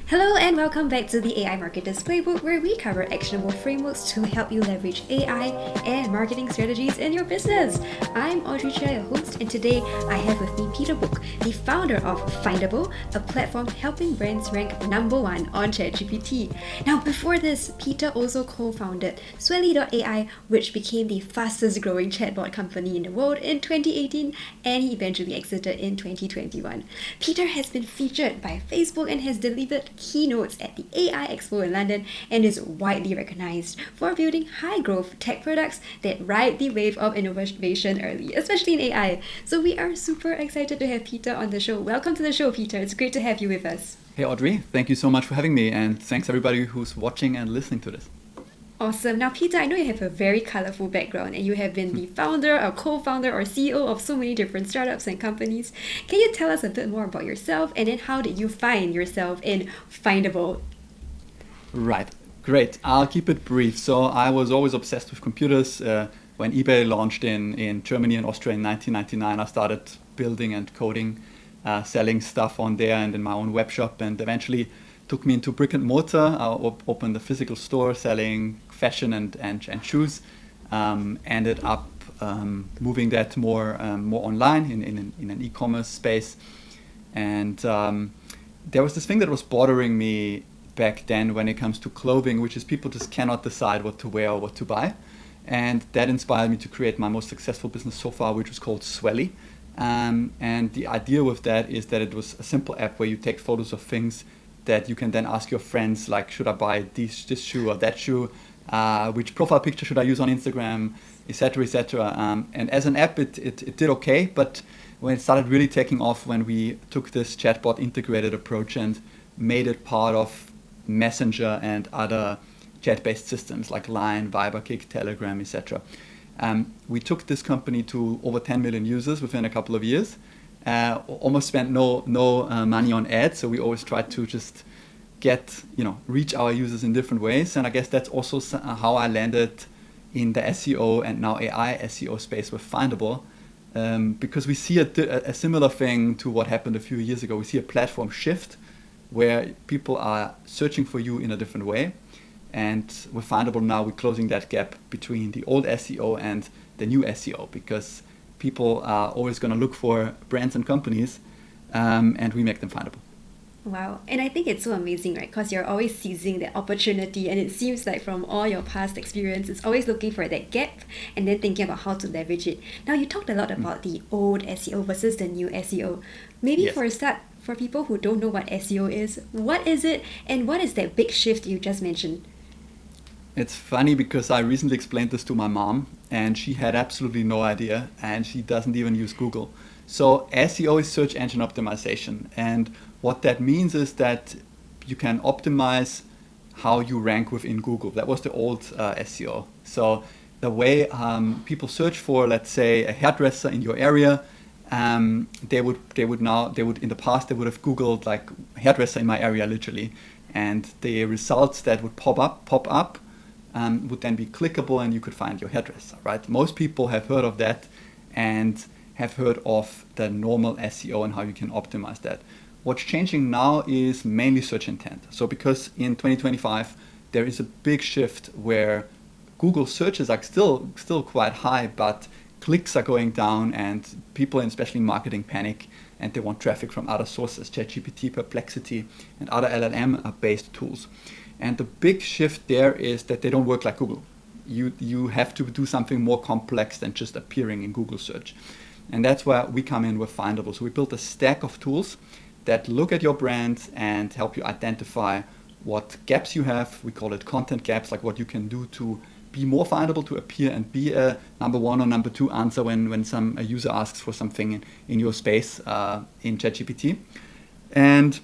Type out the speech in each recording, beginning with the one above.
Hello and welcome back to the AI Marketer's Playbook, where we cover actionable frameworks to help you leverage AI and marketing strategies in your business. I'm Audrey Chia, your host, and today I have with me Peter Buch, the founder of Findable, a platform helping brands rank #1 on ChatGPT. Now, before this, Peter also co-founded Swelly.ai, which became the fastest growing chatbot company in the world in 2018, and he eventually exited in 2021. Peter has been featured by Facebook and has delivered keynotes at the AI Expo in London and is widely recognized for building high-growth tech products that ride the wave of innovation early, especially in AI. So we are super excited to have Peter on the show. Welcome to the show, Peter. It's great to have you with us. Hey Audrey, thank you so much for having me, and thanks everybody who's watching and listening to this. Awesome. Now, Peter, I know you have a very colorful background and you have been the founder or co-founder or CEO of so many different startups and companies. Can you tell us a bit more about yourself, and then how did you find yourself in Findable? Right, great. I'll keep it brief. So I was always obsessed with computers. When eBay launched in Germany and Austria in 1999, I started building and coding, selling stuff on there and in my own web shop, and eventually took me into brick and mortar. I opened a physical store selling fashion and shoes. Ended up moving that more online in an e-commerce space. And there was this thing that was bothering me back then when it comes to clothing, which is people just cannot decide what to wear or what to buy. And that inspired me to create my most successful business so far, which was called Swelly. And the idea with that is that it was a simple app where you take photos of things that you can then ask your friends, like, should I buy this shoe or that shoe? Which profile picture should I use on Instagram, etc., etc. And as an app, it did okay, but when it started really taking off, when we took this chatbot integrated approach and made it part of Messenger and other chat-based systems like Line, Viber, Kik, Telegram, etc. We took this company to over 10 million users within a couple of years. Almost spent no money on ads, so we always tried to just reach our users in different ways. And I guess that's also how I landed in the SEO and now AI SEO space with Findable, because we see a similar thing to what happened a few years ago. We see a platform shift where people are searching for you in a different way. And with Findable now, we're closing that gap between the old SEO and the new SEO, because people are always going to look for brands and companies, and we make them findable. Wow. And I think it's so amazing, right? Because you're always seizing that opportunity, and it seems like from all your past experience, it's always looking for that gap and then thinking about how to leverage it. Now, you talked a lot about the old SEO versus the new SEO. Maybe Yes. for a start, for people who don't know what SEO is, what is it, and what is that big shift you just mentioned? It's funny because I recently explained this to my mom, and she had absolutely no idea, and she doesn't even use Google. So SEO is search engine optimization, and what that means is that you can optimize how you rank within Google. That was the old SEO. So the way people search for, let's say, a hairdresser in your area, they would in the past they would have Googled like hairdresser in my area literally, and the results that would pop up would then be clickable, and you could find your hairdresser, right? Most people have heard of that and have heard of the normal SEO and how you can optimize that. What's changing now is mainly search intent. So because in 2025, there is a big shift where Google searches are still quite high, but clicks are going down, and people, and especially marketing, panic, and they want traffic from other sources, ChatGPT, Perplexity, and other LLM-based tools. And the big shift there is that they don't work like Google. You have to do something more complex than just appearing in Google search. And that's where we come in with Findable. So we built a stack of tools that look at your brand and help you identify what gaps you have. We call it content gaps, like what you can do to be more findable, to appear and be a #1 or #2 answer when a user asks for something in your space in ChatGPT. And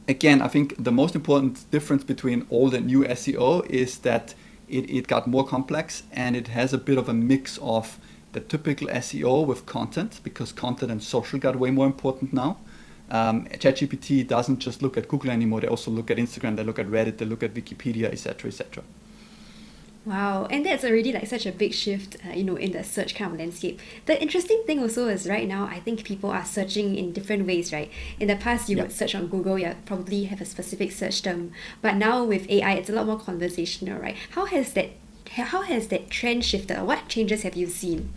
again, I think the most important difference between old and new SEO is that it got more complex, and it has a bit of a mix of the typical SEO with content, because content and social got way more important now. ChatGPT doesn't just look at Google anymore. They also look at Instagram, they look at Reddit, they look at Wikipedia, etc., etc. Wow, and that's already like such a big shift, in the search kind of landscape. The interesting thing also is right now, I think people are searching in different ways, right? In the past, you Yeah. would search on Google, you probably have a specific search term, but now with AI, it's a lot more conversational, right? How has that trend shifted? Or what changes have you seen?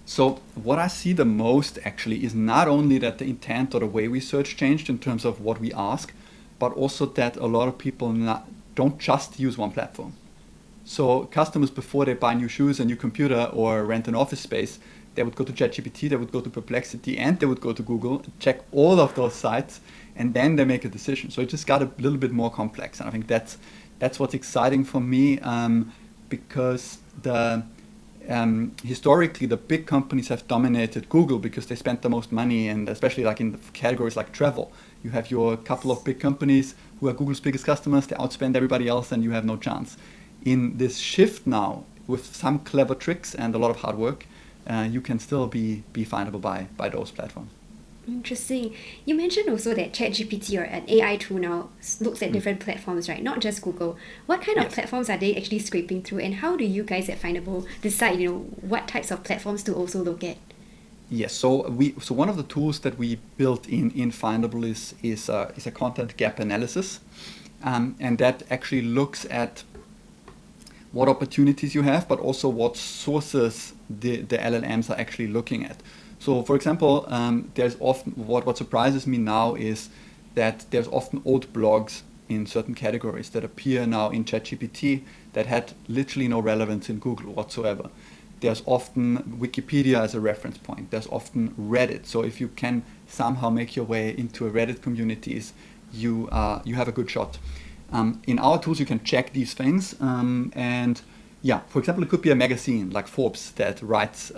So what I see the most actually is not only that the intent or the way we search changed in terms of what we ask, but also that a lot of people don't just use one platform. So customers, before they buy new shoes, a new computer, or rent an office space, they would go to ChatGPT, they would go to Perplexity, and they would go to Google, check all of those sites, and then they make a decision. So it just got a little bit more complex, and I think that's what's exciting for me, because historically the big companies have dominated Google because they spent the most money, and especially like in the categories like travel, you have your couple of big companies who are Google's biggest customers, they outspend everybody else, and you have no chance. In this shift now, with some clever tricks and a lot of hard work, you can still be findable by those platforms. Interesting. You mentioned also that ChatGPT or an AI tool now looks at Mm. different platforms, right? Not just Google. What kind of Yes. platforms are they actually scraping through, and how do you guys at Findable decide, what types of platforms to also look at? Yes. So one of the tools that we built in Findable is a content gap analysis, and that actually looks at what opportunities you have, but also what sources the LLMs are actually looking at. So, for example, there's often what surprises me now is that there's often old blogs in certain categories that appear now in ChatGPT that had literally no relevance in Google whatsoever. There's often Wikipedia as a reference point. There's often Reddit. So if you can somehow make your way into a Reddit communities, you have a good shot. In our tools, you can check these things, and yeah, for example, it could be a magazine like Forbes that writes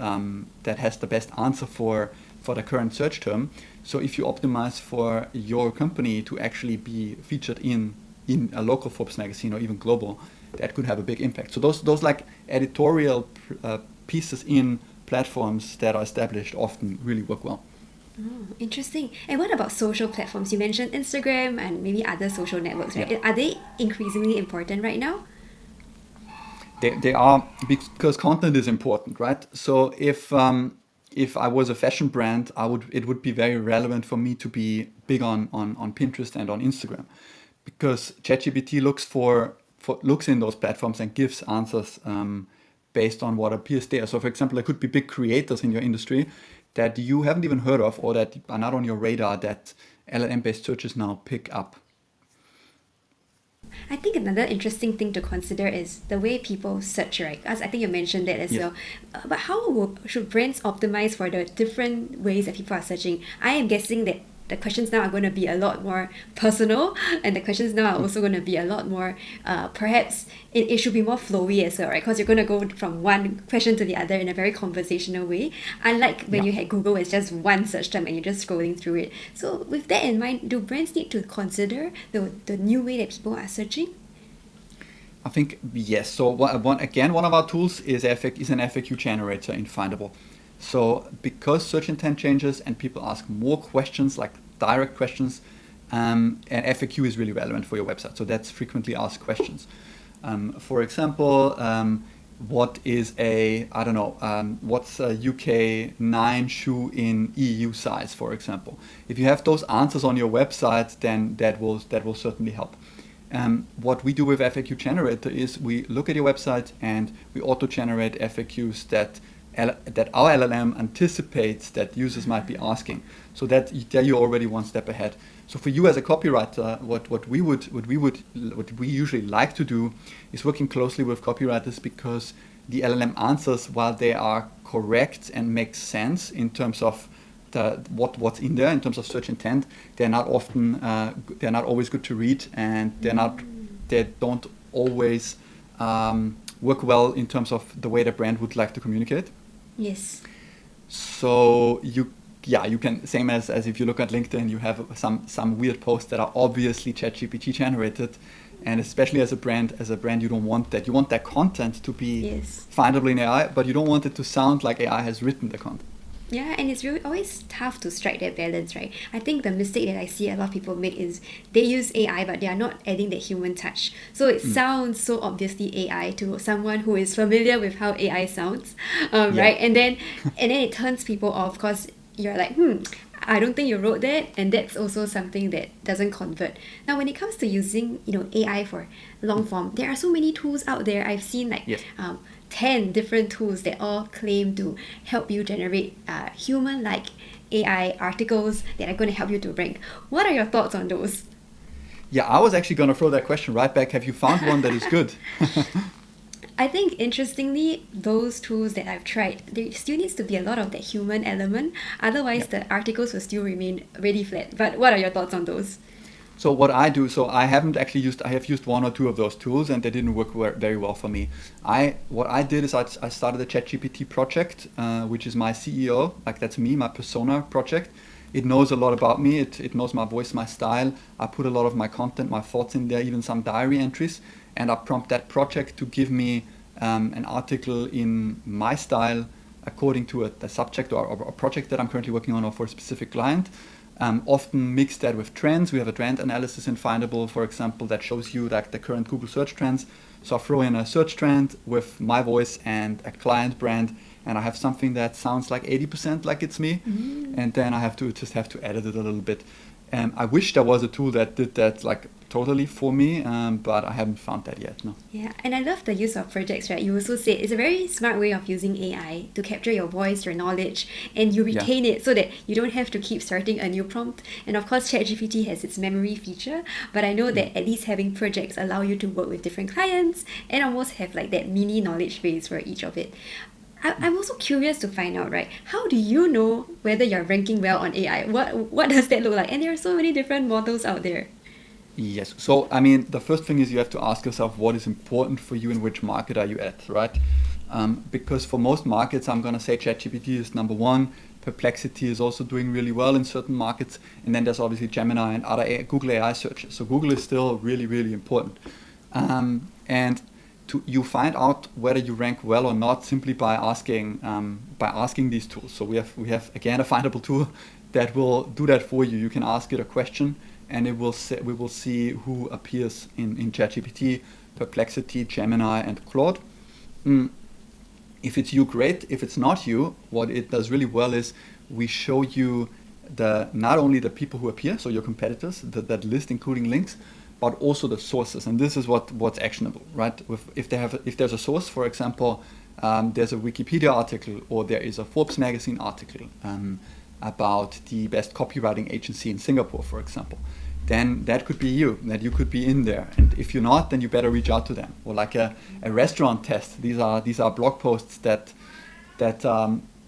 that has the best answer for the current search term. So if you optimize for your company to actually be featured in a local Forbes magazine or even global, that could have a big impact. So those like editorial pieces in platforms that are established often really work well. Oh, interesting. And what about social platforms? You mentioned Instagram and maybe other social networks, right? Yeah. Are they increasingly important right now? They are, because content is important, right? So if I was a fashion brand, it would be very relevant for me to be big on Pinterest and on Instagram, because ChatGPT looks in those platforms and gives answers based on what appears there. So for example, there could be big creators in your industry that you haven't even heard of or that are not on your radar that LLM-based searches now pick up. I think another interesting thing to consider is the way people search, right? As I think you mentioned that as Yes. well. But should brands optimize for the different ways that people are searching? I am guessing that the questions now are going to be a lot more personal, and the questions now are also going to be a lot more, perhaps it should be more flowy as well, right? Because you're going to go from one question to the other in a very conversational way. Unlike when Yeah. you had Google, it's just one search term and you're just scrolling through it. So with that in mind, do brands need to consider the new way that people are searching? I think yes. So one of our tools is an FAQ generator in Findable. So because search intent changes and people ask more questions, like direct questions, an FAQ is really relevant for your website. So that's frequently asked questions. For example, what is what's a UK 9 shoe in EU size, for example? If you have those answers on your website, then that will certainly help. What we do with FAQ Generator is we look at your website and we auto-generate FAQs that our LLM anticipates that users might be asking. So that there you're already one step ahead. So for you as a copywriter, what we usually like to do is working closely with copywriters, because the LLM answers, while they are correct and make sense in terms of what's in there in terms of search intent, they're not always good to read, and they don't always work well in terms of the way the brand would like to communicate. Yes. So you can, same as if you look at LinkedIn, you have some weird posts that are obviously ChatGPT generated, and especially as a brand you don't want that. You want that content to be Yes. findable in AI, but you don't want it to sound like AI has written the content. Yeah, and it's really always tough to strike that balance, right? I think the mistake that I see a lot of people make is they use AI, but they are not adding that human touch. So it sounds so obviously AI to someone who is familiar with how AI sounds, Yeah. right? And then it turns people off because you're like, I don't think you wrote that, and that's also something that doesn't convert. Now, when it comes to using, AI for long form, there are so many tools out there. I've seen like Yes. 10 different tools that all claim to help you generate human-like AI articles that are going to help you to rank. What are your thoughts on those? Yeah, I was actually going to throw that question right back. Have you found one that is good? I think interestingly, those tools that I've tried, there still needs to be a lot of that human element. Otherwise, Yeah. the articles will still remain really flat. But what are your thoughts on those? So what I do, so I haven't actually used, I have used one or two of those tools and they didn't work very well for me. What I did is I started a ChatGPT project, which is my CEO, like that's me, my persona project. It knows a lot about me. It knows my voice, my style. I put a lot of my content, my thoughts in there, even some diary entries. And I prompt that project to give me an article in my style according to a subject or a project that I'm currently working on or for a specific client. Often mix that with trends. We have a trend analysis in Findable, for example, that shows you like the current Google search trends. So I throw in a search trend with my voice and a client brand, and I have something that sounds like 80% like it's me, and then I have to edit it a little bit. I wish there was a tool that did that like totally for me, but I haven't found that yet. No. Yeah, and I love the use of projects, right? You also said it's a very smart way of using AI to capture your voice, your knowledge, and you Yeah. retain it so that you don't have to keep starting a new prompt. And of course, ChatGPT has its memory feature, but I know that at least having projects allow you to work with different clients and almost have like that mini knowledge base for each of it. I'm also curious to find out, right? How do you know whether you're ranking well on AI? What does that look like? And there are so many different models out there. Yes. So, I mean, the first thing is you have to ask yourself what is important for you and which market are you at, right? Because for most markets, I'm going to say ChatGPT is number one. Perplexity is also doing really well in certain markets. And then there's obviously Gemini and other Google AI searches. So Google is still really, really important. And you find out whether you rank well or not simply by asking these tools. So we have again a findable tool that will do that for you. You can ask it a question, and we will see who appears in ChatGPT, Perplexity, Gemini, and Claude. If it's you, great. If it's not you, what it does really well is we show you not only the people who appear, so your competitors, that list including links, but also the sources. And this is what's actionable, right? If there's a source, for example, there's a Wikipedia article or there is a Forbes magazine article about the best copywriting agency in Singapore, for example, then that could be you, that you could be in there. And if you're not, then you better reach out to them. Or like a restaurant test. These are blog posts that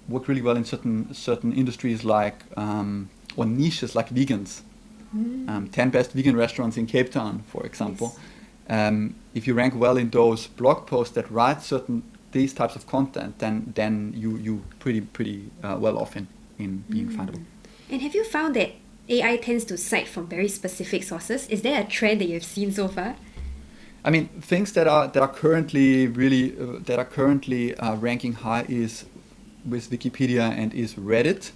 work really well in certain industries like or niches like vegans. 10 best vegan restaurants in Cape Town, for example. Yes. If you rank well in those blog posts that write these types of content, then you pretty well off in being findable. And have you found that AI tends to cite from very specific sources? Is there a trend that you've seen so far? I mean, things that are currently really ranking high is with Wikipedia and is Reddit.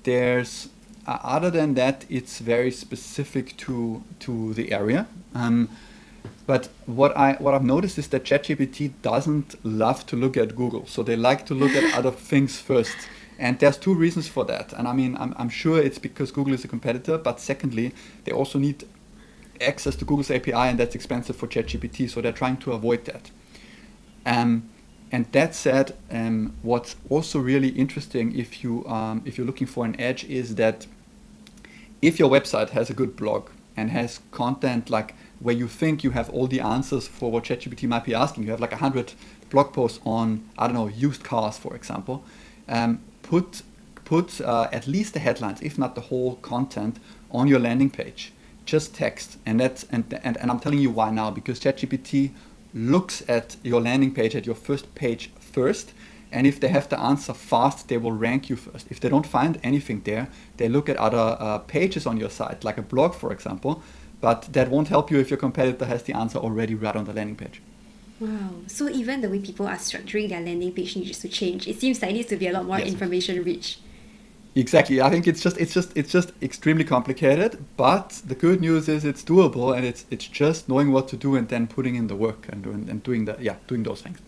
There's other than that, it's very specific to the area. But what I've noticed is that ChatGPT doesn't love to look at Google, so they like to look at other things first. And there's two reasons for that. And I mean, I'm sure it's because Google is a competitor, but secondly, they also need access to Google's API, and that's expensive for ChatGPT, so they're trying to avoid that. And that said, what's also really interesting if you're looking for an edge is that if your website has a good blog and has content like where you think you have all the answers for what ChatGPT might be asking, you have like 100 blog posts on, I don't know, used cars, for example, put at least the headlines, if not the whole content, on your landing page. Just text, and I'm telling you why now, because ChatGPT looks at your landing page, at your first page first, and if they have the answer fast, they will rank you first. If they don't find anything there, they look at other pages on your site, like a blog, for example, but that won't help you if your competitor has the answer already right on the landing page. Wow. So even the way people are structuring their landing page needs to change. It seems like it needs to be a lot more Yes. information rich. Exactly. I think it's just extremely complicated, but the good news is it's doable, and it's just knowing what to do and then putting in the work and doing those things.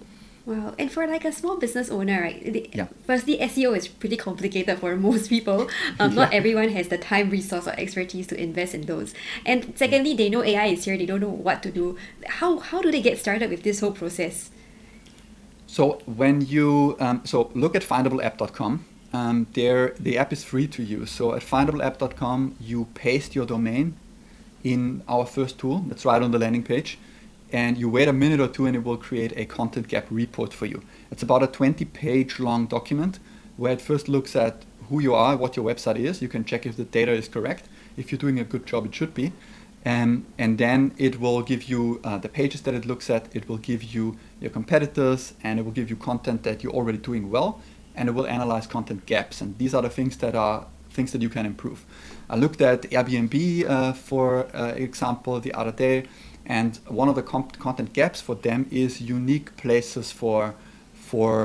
Wow. And for like a small business owner, right? Yeah. Firstly, SEO is pretty complicated for most people. Not everyone has the time, resource, or expertise to invest in those. And secondly, they know AI is here. They don't know what to do. How do they get started with this whole process? So when you look at findableapp.com, the app is free to use. So at findableapp.com, you paste your domain in our first tool that's right on the landing page, and you wait a minute or two and it will create a content gap report for you. It's about a 20-page long document where it first looks at who you are, what your website is. You can check if the data is correct. If you're doing a good job, it should be. And then it will give you the pages that it looks at. It will give you your competitors, and it will give you content that you're already doing well, and it will analyze content gaps. And these are the things that you can improve. I looked at Airbnb for example the other day, and one of the content gaps for them is unique places for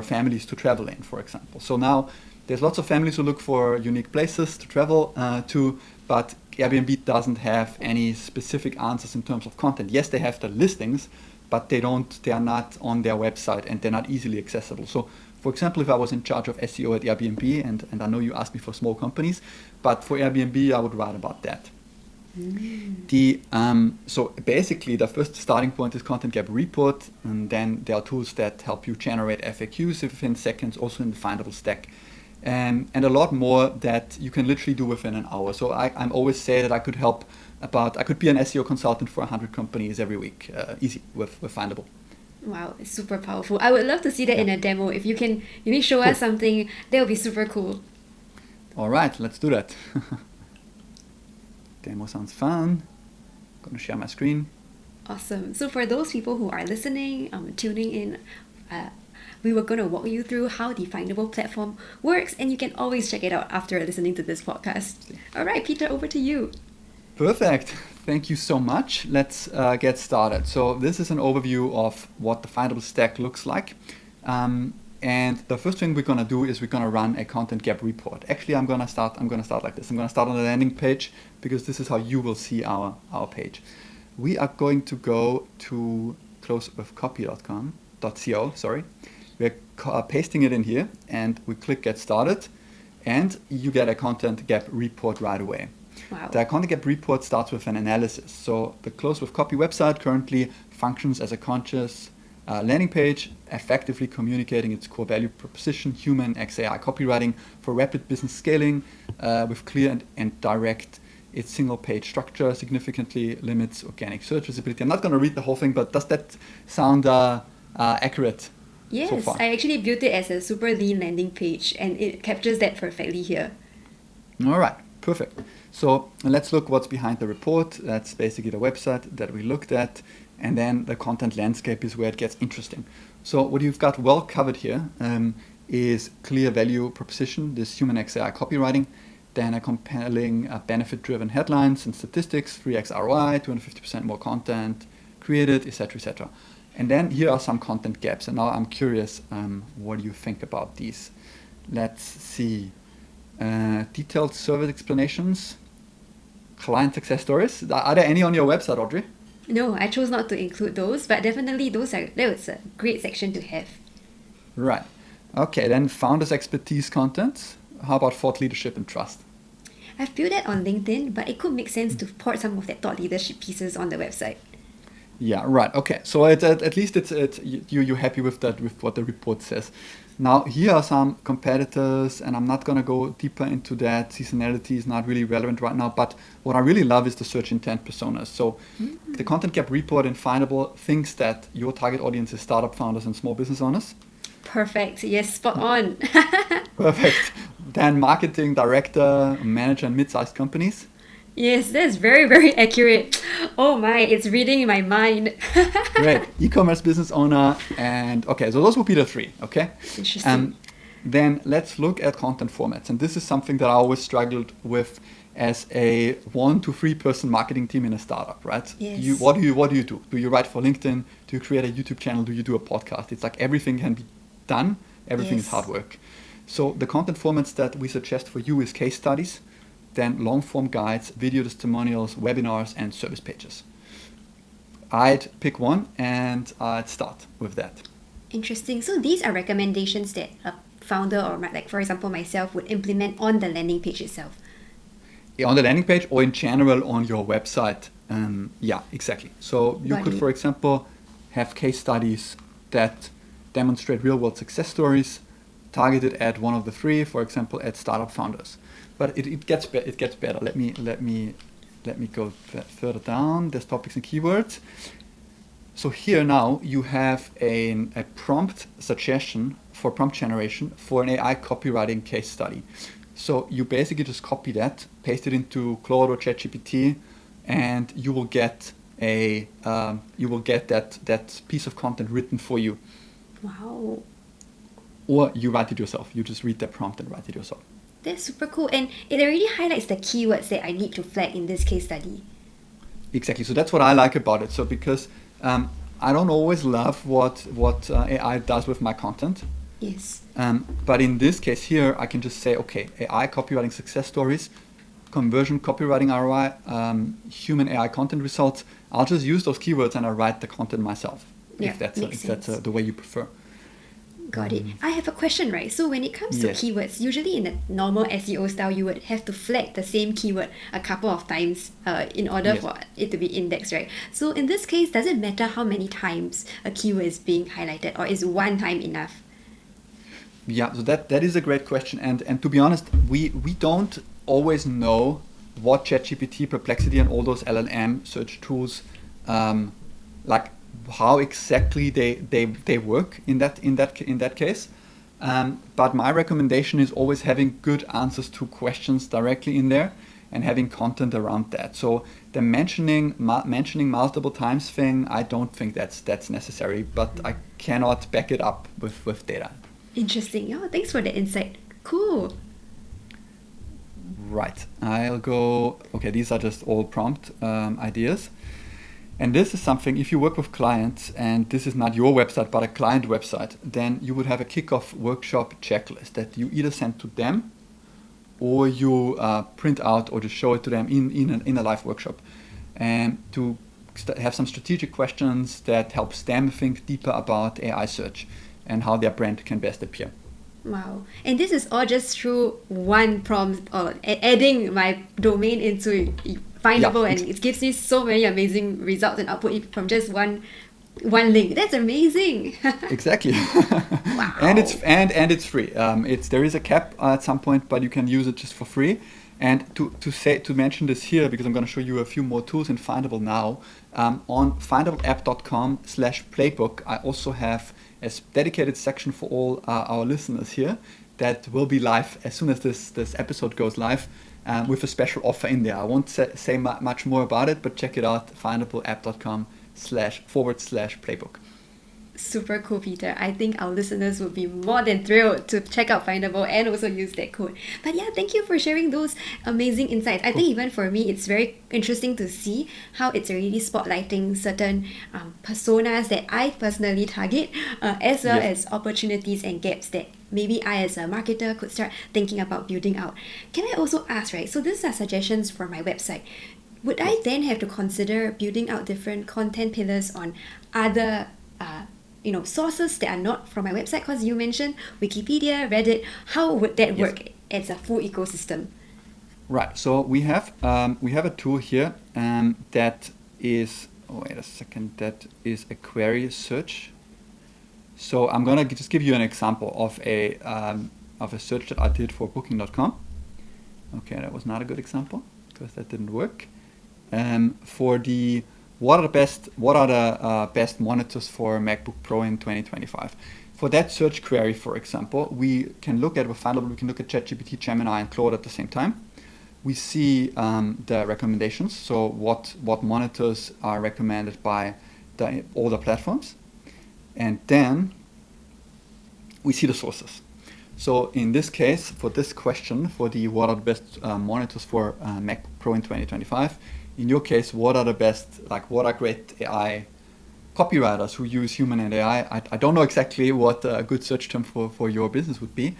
families to travel in, for example. So now there's lots of families who look for unique places to travel to, but Airbnb doesn't have any specific answers in terms of content. Yes, they have the listings, but they are not on their website, and they're not easily accessible. So for example, if I was in charge of SEO at Airbnb, and I know you asked me for small companies, but for Airbnb, I would write about that. So basically, the first starting point is content gap report, and then there are tools that help you generate FAQs within seconds, also in the Findable stack, and a lot more that you can literally do within an hour. So I'm always say that I could be an SEO consultant for 100 companies every week, easy with Findable. Wow, it's super powerful. I would love to see that in a demo. If you can maybe show us something, that would be super cool. All right, let's do that. Demo sounds fun. I'm going to share my screen. Awesome. So for those people who are listening, tuning in, we were going to walk you through how the Findable platform works, and you can always check it out after listening to this podcast. All right, Peter, over to you. Perfect. Thank you so much. Let's get started. So this is an overview of what the Findable stack looks like. And the first thing we're going to do is we're going to run a content gap report. Actually, I'm going to start like this. I'm going to start on the landing page, because this is how you will see our page. We are going to go to closewithcopy.co. We're pasting it in here, and we click get started, and you get a content gap report right away. Wow. The content gap report starts with an analysis. So the Close with Copy website currently functions as a conscious landing page, effectively communicating its core value proposition, human XAI copywriting for rapid business scaling, with clear and direct. Its single page structure significantly limits organic search visibility. I'm not going to read the whole thing, but does that sound accurate? Yes, so far? I actually built it as a super lean landing page, and it captures that perfectly here. All right, perfect. So let's look what's behind the report. That's basically the website that we looked at. And then the content landscape is where it gets interesting. So what you've got well covered here is clear value proposition, this human XAI copywriting, then a compelling benefit-driven headlines and statistics, 3x ROI, 250% more content created, etc., etc. And then here are some content gaps. And now I'm curious, what do you think about these? Let's see. Detailed service explanations, client success stories. Are there any on your website, Audrey? No, I chose not to include those, but definitely that was a great section to have. Right. Okay, then founders' expertise content. How about thought leadership and trust? I've built that on LinkedIn, but it could make sense to port some of that thought leadership pieces on the website. Yeah, right. Okay, so at least you're happy with that, with what the report says. Now, here are some competitors, and I'm not going to go deeper into that. Seasonality is not really relevant right now, but what I really love is the search intent personas. So the content gap report in Findable thinks that your target audience is startup founders and small business owners. Perfect. Yes, spot on. Perfect. Then marketing director, manager, and mid-sized companies. Yes, that's very, very accurate. Oh my, it's reading in my mind. Great. E-commerce business owner. And okay, so those would be the three, okay? Interesting. Then let's look at content formats. And this is something that I always struggled with as a 1 to 3 person marketing team in a startup, right? Yes. What do you do? Do you write for LinkedIn? Do you create a YouTube channel? Do you do a podcast? It's like everything can be done. Everything is Yes. hard work. So the content formats that we suggest for you is case studies, then long form guides, video testimonials, webinars, and service pages. I'd pick one and I'd start with that. Interesting. So these are recommendations that a founder or like for example myself would implement on the landing page itself. On the landing page or in general on your website. Yeah, exactly. So you Got could, it. for example, have case studies that demonstrate real-world success stories targeted at one of the three, for example, at startup founders. But it gets better. Let me go further down. There's topics and keywords. So here now you have a prompt suggestion for prompt generation for an AI copywriting case study. So you basically just copy that, paste it into Claude or ChatGPT, and you will get that piece of content written for you. Wow. Or you write it yourself. You just read the prompt and write it yourself. That's super cool. And it already highlights the keywords that I need to flag in this case study. Exactly. So that's what I like about it. So because I don't always love what AI does with my content. Yes. But in this case here, I can just say, okay, AI copywriting success stories, conversion copywriting ROI, human AI content results. I'll just use those keywords and I'll write the content myself. Yeah, if that's makes sense. the way you prefer. Got it. I have a question, right? So when it comes to Yes. keywords, usually in a normal SEO style, you would have to flag the same keyword a couple of times in order Yes. for it to be indexed, right? So in this case, does it matter how many times a keyword is being highlighted, or is one time enough? Yeah, so that is a great question, and to be honest, we don't always know what ChatGPT, Perplexity, and all those LLM search tools, like how exactly they work in that case. But my recommendation is always having good answers to questions directly in there, and having content around that. So the mentioning multiple times thing, I don't think that's necessary, but I cannot back it up with data. Interesting. Oh, thanks for the insight. Cool. Right, I'll go, okay, these are just all prompt ideas. And this is something, if you work with clients and this is not your website, but a client website, then you would have a kickoff workshop checklist that you either send to them or you print out or just show it to them in a live workshop. And to have some strategic questions that helps them think deeper about AI search and how their brand can best appear. Wow. And this is all just through one prompt or adding my domain into Findable, Yeah, and it gives me so many amazing results and output from just one link. That's amazing. Exactly. Wow. And it's free. There is a cap at some point, but you can use it just for free. And to mention this here, because I'm going to show you a few more tools in Findable now. On findableapp.com/playbook, I also have a dedicated section for all our listeners here that will be live as soon as this episode goes live, with a special offer in there. I won't say much more about it, but check it out, findableapp.com//playbook. Super cool, Peter. I think our listeners would be more than thrilled to check out Findable and also use that code. But yeah, thank you for sharing those amazing insights. I think even for me, it's very interesting to see how it's already spotlighting certain personas that I personally target, as well Yes. as opportunities and gaps that maybe I as a marketer could start thinking about building out. Can I also ask, right? So these are suggestions for my website. Would I then have to consider building out different content pillars on other sources that are not from my website? Because you mentioned Wikipedia, Reddit. How would that work as a full ecosystem? Right. So we have a tool here that is. Oh, wait a second. That is a query search. So I'm gonna just give you an example of a search that I did for Booking.com. Okay, that was not a good example because that didn't work. For the what are the best monitors for MacBook Pro in 2025? For that search query, for example, we can look at ChatGPT, Gemini, and Claude at the same time. We see the recommendations, so what monitors are recommended by all the platforms, and then we see the sources. So in this case, for this question, for the what are the best monitors for Mac Pro in 2025, in your case, what are the best, like what are great AI copywriters who use human and AI? I don't know exactly what a good search term for your business would be.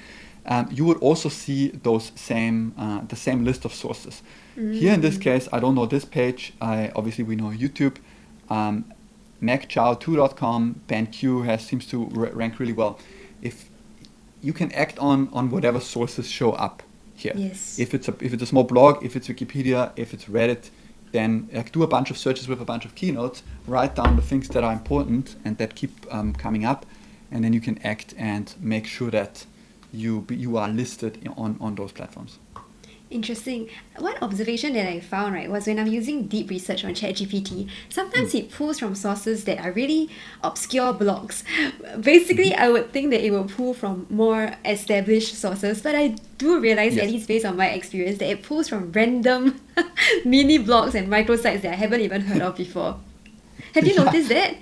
You would also see those the same list of sources. Here in this case, I don't know this page. Obviously we know YouTube. MacChow2.com, BenQ seems to rank really well. If you can act on whatever sources show up here. Yes. If it's a small blog, if it's Wikipedia, if it's Reddit, then do a bunch of searches with a bunch of keynotes, write down the things that are important and that keep coming up, and then you can act and make sure that you are listed on those platforms. Interesting. One observation that I found, right, was when I'm using deep research on ChatGPT, sometimes it pulls from sources that are really obscure blogs. Basically, I would think that it will pull from more established sources, but I do realize, at least based on my experience, that it pulls from random mini blogs and microsites that I haven't even heard of before. Have you noticed that?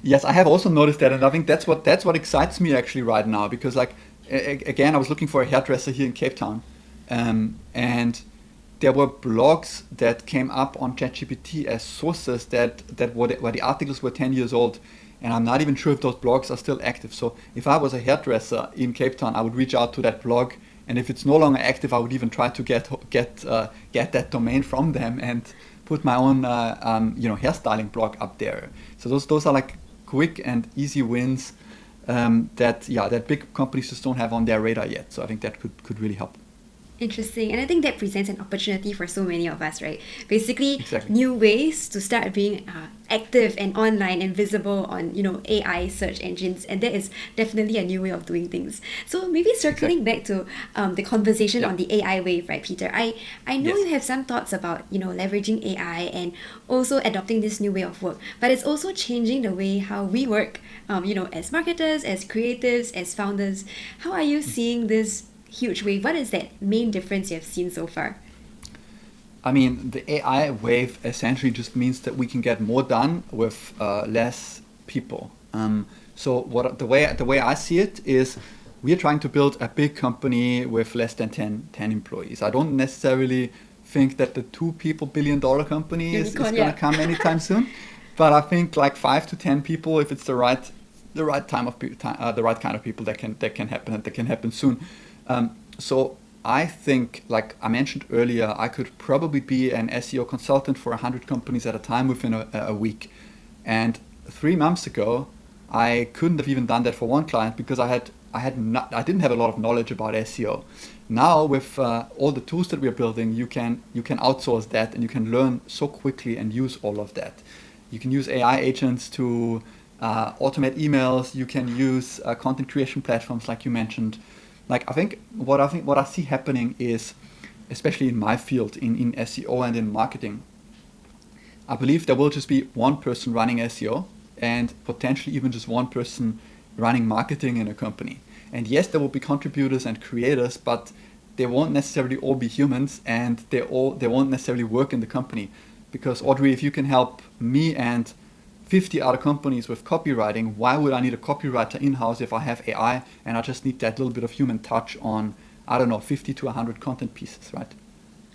Yes, I have also noticed that, and I think that's what excites me actually right now, because like again, I was looking for a hairdresser here in Cape Town. And there were blogs that came up on ChatGPT as sources where the articles were 10 years old, and I'm not even sure if those blogs are still active. So if I was a hairdresser in Cape Town, I would reach out to that blog, and if it's no longer active, I would even try to get that domain from them and put my own hairstyling blog up there. So those are like quick and easy wins that big companies just don't have on their radar yet. So I think that could really help. Interesting. And I think that presents an opportunity for so many of us, right? Basically, Exactly. new ways to start being active and online and visible on, AI search engines. And that is definitely a new way of doing things. So maybe circling back to the conversation on the AI wave, right, Peter? I know you have some thoughts about, leveraging AI and also adopting this new way of work. But it's also changing the way how we work, as marketers, as creatives, as founders. How are you seeing this huge wave? What is that main difference you have seen so far? I mean, the AI wave essentially just means that we can get more done with less people. So the way I see it is, we are trying to build a big company with less than 10 employees. I don't necessarily think that the $2 billion company is going to come anytime soon, but I think like 5 to 10 people, if it's the right kind of people, that can happen, and that can happen soon. So I think, like I mentioned earlier, I could probably be an SEO consultant for 100 companies at a time within a week. And 3 months ago, I couldn't have even done that for one client because I didn't have a lot of knowledge about SEO. Now with all the tools that we're building, you can outsource that, and you can learn so quickly and use all of that. You can use AI agents to automate emails. You can use content creation platforms like you mentioned. Like I think what I see happening is, especially in my field, in SEO and in marketing, I believe there will just be one person running SEO and potentially even just one person running marketing in a company. And yes, there will be contributors and creators, but they won't necessarily all be humans, and they won't necessarily work in the company. Because Audrey, if you can help me and 50 other companies with copywriting, why would I need a copywriter in-house if I have AI and I just need that little bit of human touch on, 50 to 100 content pieces, right?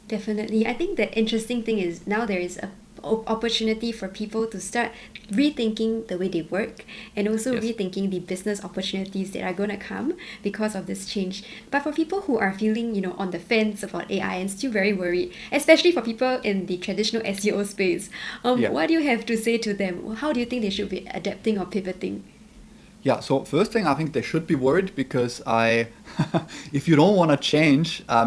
Definitely. I think the interesting thing is now there is a opportunity for people to start rethinking the way they work, and also rethinking the business opportunities that are going to come because of this change. But for people who are feeling, on the fence about AI and still very worried, especially for people in the traditional SEO space, what do you have to say to them? How do you think they should be adapting or pivoting? Yeah, so first thing, I think they should be worried because if you don't want to change, I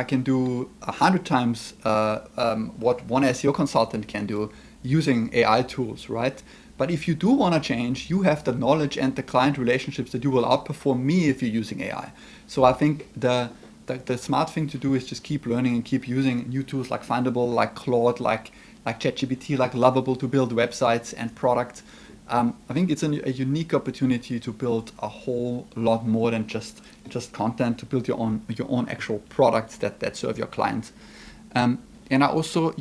can do 100 times what one SEO consultant can do using AI tools, right? But if you do want to change, you have the knowledge and the client relationships that you will outperform me if you're using AI. So I think the smart thing to do is just keep learning and keep using new tools like Findable, like Claude, like ChatGPT, like Lovable to build websites and products. I think it's a unique opportunity to build a whole lot more than just content, to build your own actual products that serve your clients. And I also,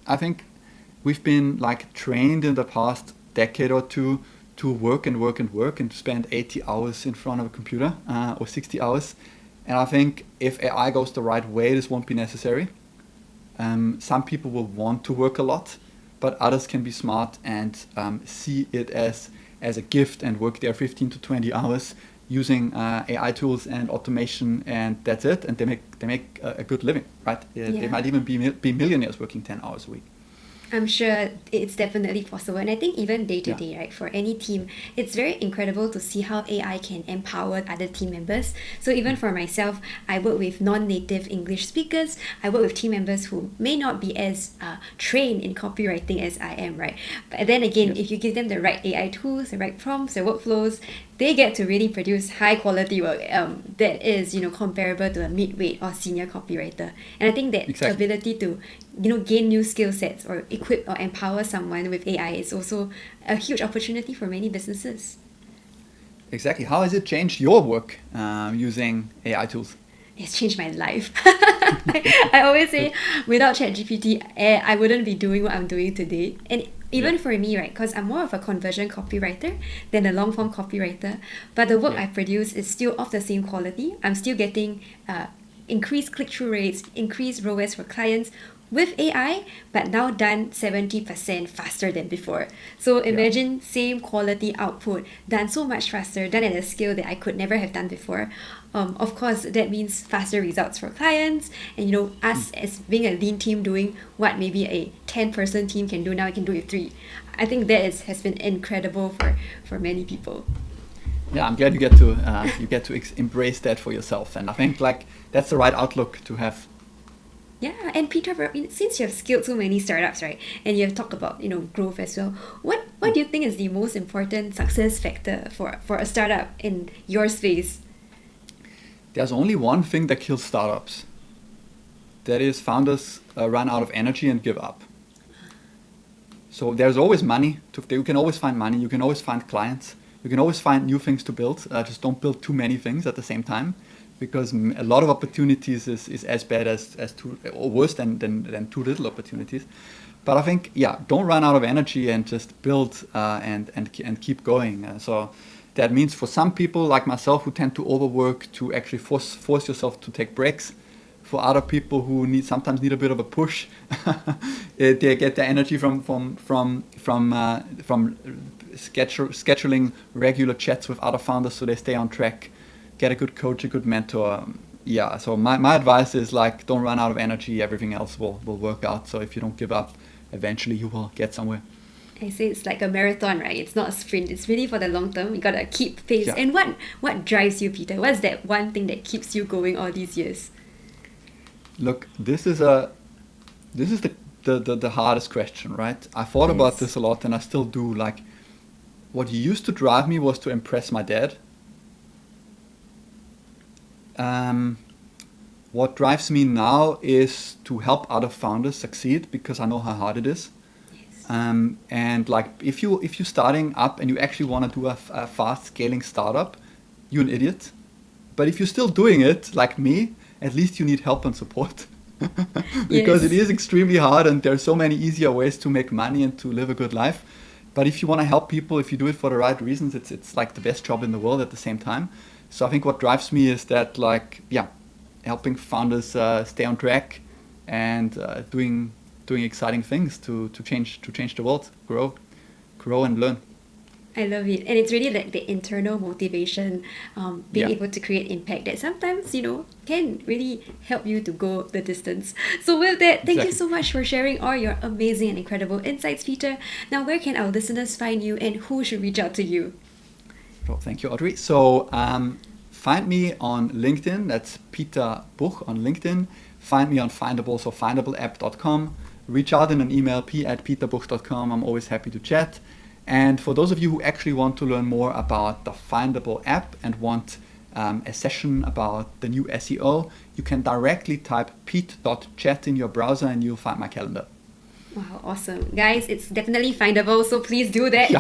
I think we've been like trained in the past decade or two to work and work and work and to spend 80 hours in front of a computer or 60 hours. And I think if AI goes the right way, this won't be necessary. Some people will want to work a lot, but others can be smart and see it as a gift and work there 15 to 20 hours using AI tools and automation, and that's it. And they make a good living, right? They might even be millionaires working 10 hours a week. I'm sure it's definitely possible. And I think even day to day, right, for any team, it's very incredible to see how AI can empower other team members. So even for myself, I work with non-native English speakers. I work with team members who may not be as trained in copywriting as I am, right? But then again, if you give them the right AI tools, the right prompts, the workflows, they get to really produce high quality work that is, comparable to a mid-weight or senior copywriter. And I think that ability to, gain new skill sets or equip or empower someone with AI is also a huge opportunity for many businesses. Exactly. How has it changed your work using AI tools? It's changed my life. I always say, without ChatGPT, I wouldn't be doing what I'm doing today. And even for me, right, because I'm more of a conversion copywriter than a long-form copywriter, but the work I produce is still of the same quality. I'm still getting increased click-through rates, increased ROAS for clients with AI, but now done 70% faster than before. So imagine same quality output, done so much faster, done at a scale that I could never have done before. Of course, that means faster results for clients, and us as being a lean team doing what maybe a 10-person team can do now, I can do it 3. I think that has been incredible for many people. Yeah, I'm glad you get to embrace that for yourself, and I think that's the right outlook to have. Yeah, and Peter, since you have scaled so many startups, right, and you have talked about growth as well, what do you think is the most important success factor for a startup in your space? There's only one thing that kills startups. That is, founders run out of energy and give up. So there's always money. You can always find money. You can always find clients. You can always find new things to build. Just don't build too many things at the same time, because a lot of opportunities is as bad as too, or worse than too little opportunities. But I think, don't run out of energy and just build and keep going. So that means for some people like myself who tend to overwork, to actually force yourself to take breaks. For other people who sometimes need a bit of a push, they get their energy from scheduling regular chats with other founders so they stay on track. Get a good coach, a good mentor. So my advice is don't run out of energy. Everything else will work out. So if you don't give up, eventually you will get somewhere. I say it's like a marathon, right? It's not a sprint. It's really for the long term. You gotta keep pace. Yeah. And what drives you, Peter? What's that one thing that keeps you going all these years? Look, this is the hardest question, right? I thought about this a lot, and I still do. What used to drive me was to impress my dad. What drives me now is to help other founders succeed, because I know how hard it is. Yes. And if you're starting up and you actually want to do a fast scaling startup, you're an idiot. But if you're still doing it, like me, at least you need help and support. Because it is extremely hard, and there are so many easier ways to make money and to live a good life. But if you want to help people, if you do it for the right reasons, it's like the best job in the world at the same time. So I think what drives me is that helping founders stay on track and doing exciting things to change the world, grow and learn. I love it. And it's really like the internal motivation, being able to create impact that sometimes, can really help you to go the distance. So with that, thank you so much for sharing all your amazing and incredible insights, Peter. Now, where can our listeners find you, and who should reach out to you? Well, thank you, Audrey. So find me on LinkedIn. That's Peter Buch on LinkedIn. Find me on Findable, so findableapp.com. Reach out in an email, p@peterbuch.com. I'm always happy to chat. And for those of you who actually want to learn more about the Findable app and want a session about the new SEO, you can directly type pete.chat in your browser and you'll find my calendar. Wow, awesome. Guys, it's definitely findable, so please do that. Yeah.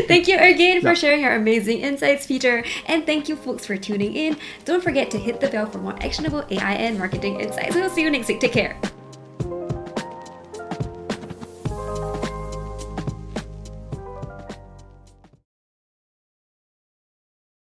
Thank you again for sharing your amazing insights, Peter. And thank you, folks, for tuning in. Don't forget to hit the bell for more actionable AI and marketing insights. We'll see you next week. Take care.